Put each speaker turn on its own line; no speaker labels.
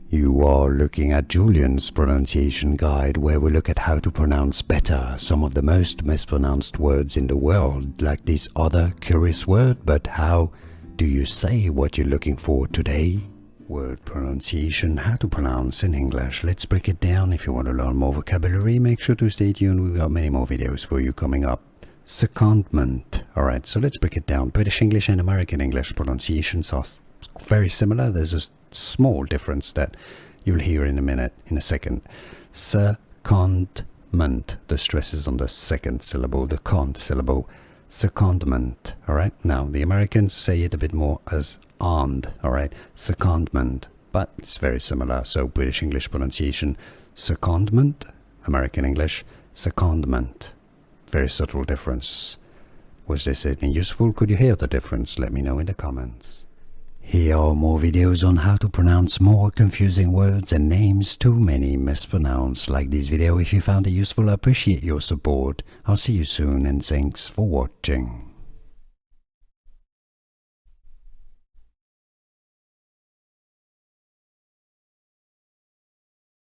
You are looking at Julian's pronunciation guide, where we look at how to pronounce better some of the most mispronounced words in the world, like this other curious word. But how do you say what you're looking for today? Word pronunciation, how to pronounce in English. Let's break it down. If you want to learn more vocabulary, make sure to stay tuned. We've got many more videos for you coming up. Secondment. Alright, so let's break it down. British English and American English pronunciations are very similar. There's a small difference that you'll hear in a second. Secondment. The stress is on the second syllable, the cont syllable. Secondment. Alright, now the Americans say it a bit more as and. Alright, secondment, but it's very similar. So British English pronunciation, secondment. American English, secondment. Very subtle difference. Was this anything useful? Could you hear the difference? Let me know in the comments. Here are more videos on how to pronounce more confusing words and names too many mispronounced. Like this video if you found it useful. I appreciate your support. I'll see you soon and thanks for watching.